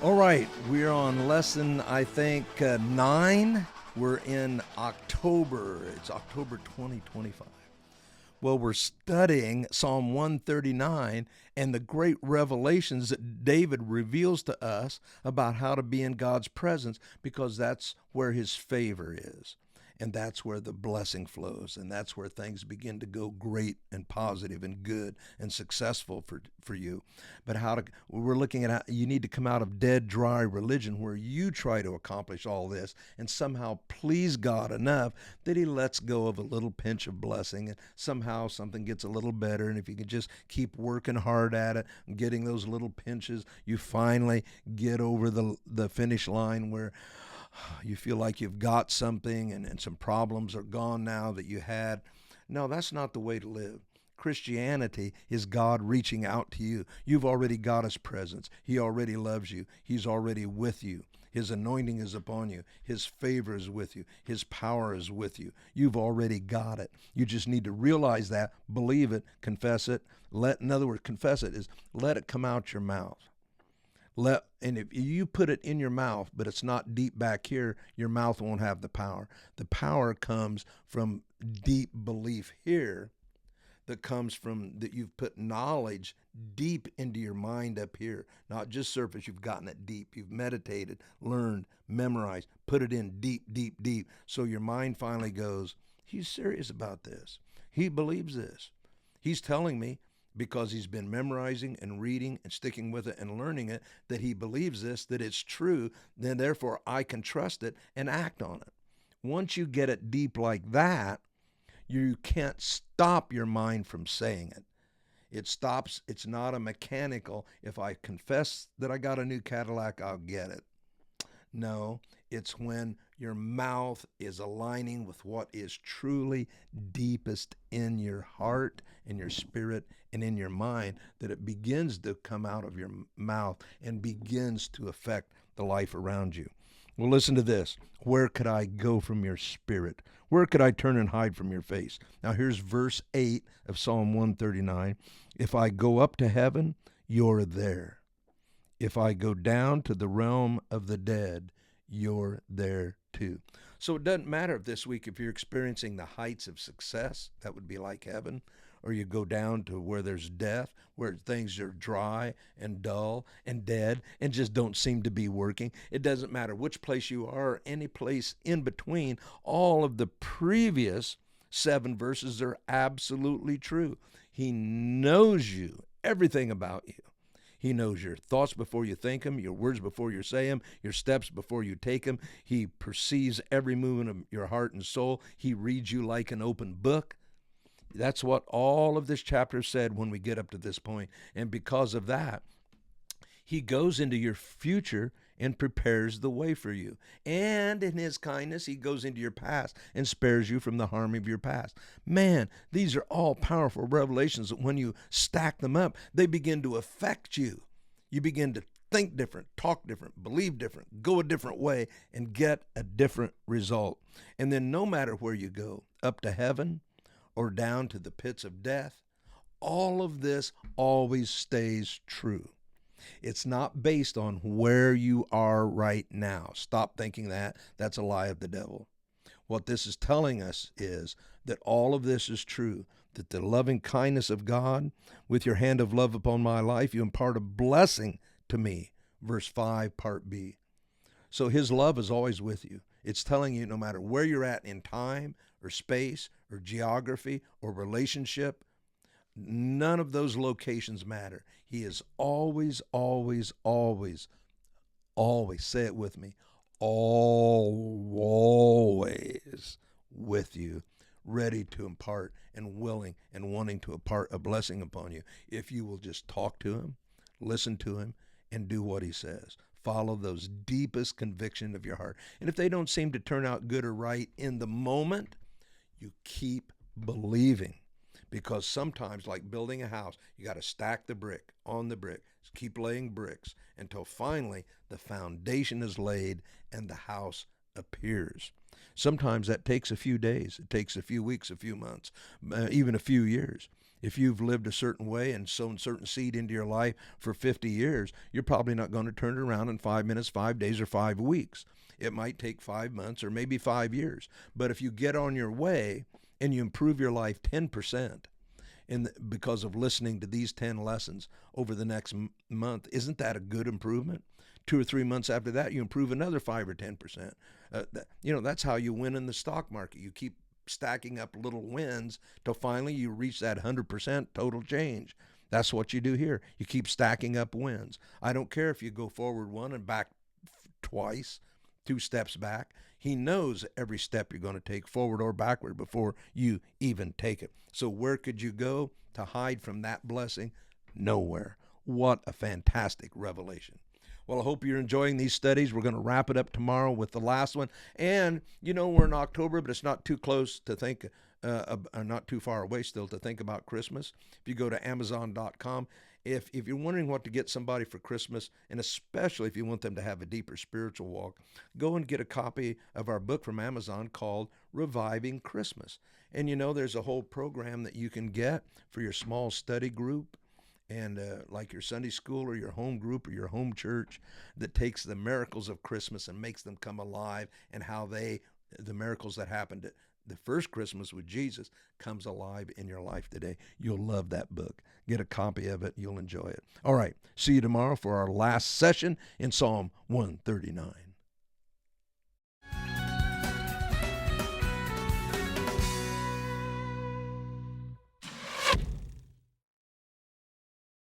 All right, we're on lesson, I think, 9. We're in October. It's October 2025. Well, we're studying Psalm 139 and the great revelations that David reveals to us about how to be in God's presence, because that's where his favor is. And that's where the blessing flows. And that's where things begin to go great and positive and good and successful for you. But we're looking at how you need to come out of dead, dry religion where you try to accomplish all this and somehow please God enough that he lets go of a little pinch of blessing and somehow something gets a little better. And if you can just keep working hard at it and getting those little pinches, you finally get over the finish line where you feel like you've got something and some problems are gone now that you had. No, that's not the way to live. Christianity is God reaching out to you. You've already got his presence. He already loves you. He's already with you. His anointing is upon you. His favor is with you. His power is with you. You've already got it. You just need to realize that, believe it, confess it. In other words, confess it is let it come out your mouth. And if you put it in your mouth, but it's not deep back here, your mouth won't have the power. The power comes from deep belief here, that comes from that you've put knowledge deep into your mind up here, not just surface. You've gotten it deep. You've meditated, learned, memorized, put it in deep, deep, deep. So your mind finally goes, he's serious about this. He believes this. He's telling me, because he's been memorizing and reading and sticking with it and learning it, that he believes this, that it's true, then therefore I can trust it and act on it. Once you get it deep like that, you can't stop your mind from saying it. It stops. It's not a mechanical, if I confess that I got a new Cadillac, I'll get it. No, it's when your mouth is aligning with what is truly deepest in your heart, in your spirit, and in your mind, that it begins to come out of your mouth and begins to affect the life around you. Well, listen to this. Where could I go from your spirit? Where could I turn and hide from your face? Now here's verse 8 of Psalm 139. If I go up to heaven, you're there. If I go down to the realm of the dead, you're there too. So it doesn't matter if this week, if you're experiencing the heights of success, that would be like heaven, or you go down to where there's death, where things are dry and dull and dead and just don't seem to be working. It doesn't matter which place you are, any place in between. All of the previous 7 verses are absolutely true. He knows you, everything about you. He knows your thoughts before you think them, your words before you say them, your steps before you take them. He perceives every movement of your heart and soul. He reads you like an open book. That's what all of this chapter said when we get up to this point. And because of that, he goes into your future and prepares the way for you. And in his kindness, he goes into your past and spares you from the harm of your past. Man, these are all powerful revelations that when you stack them up, they begin to affect you. You begin to think different, talk different, believe different, go a different way, and get a different result. And then no matter where you go, up to heaven or down to the pits of death, all of this always stays true. It's not based on where you are right now. Stop thinking that. That's a lie of the devil. What this is telling us is that all of this is true, that the loving kindness of God, with your hand of love upon my life, you impart a blessing to me. Verse 5, part B. So his love is always with you. It's telling you no matter where you're at in time or space or geography or relationship, none of those locations matter. He is always, always, always, always, say it with me, always with you, ready to impart and willing and wanting to impart a blessing upon you. If you will just talk to him, listen to him, and do what he says. Follow those deepest conviction of your heart. And if they don't seem to turn out good or right in the moment, you keep believing. Because sometimes, like building a house, you got to stack the brick on the brick. Just keep laying bricks until finally the foundation is laid and the house appears. Sometimes that takes a few days. It takes a few weeks, a few months, even a few years. If you've lived a certain way and sown certain seed into your life for 50 years, you're probably not going to turn it around in 5 minutes, 5 days, or 5 weeks. It might take 5 months or maybe 5 years. But if you get on your way and you improve your life 10% because of listening to these 10 lessons over the next month, isn't that a good improvement? 2 or 3 months after that, you improve another 5 or 10%. That's how you win in the stock market. You keep stacking up little wins till finally you reach that 100% total change. That's what you do here. You keep stacking up wins. I don't care if you go forward one and back twice, 2 steps back. He knows every step you're going to take forward or backward before you even take it. So where could you go to hide from that blessing? Nowhere. What a fantastic revelation. Well, I hope you're enjoying these studies. We're going to wrap it up tomorrow with the last one. And, we're in October, but it's not too close to think, not too far away still to think about Christmas. If you go to Amazon.com, if you're wondering what to get somebody for Christmas, and especially if you want them to have a deeper spiritual walk, go and get a copy of our book from Amazon called Reviving Christmas. And, there's a whole program that you can get for your small study group, and like your Sunday school or your home group or your home church, that takes the miracles of Christmas and makes them come alive, and how the miracles that happened at the first Christmas with Jesus comes alive in your life today. You'll love that book. Get a copy of it. You'll enjoy it. All right. See you tomorrow for our last session in Psalm 139.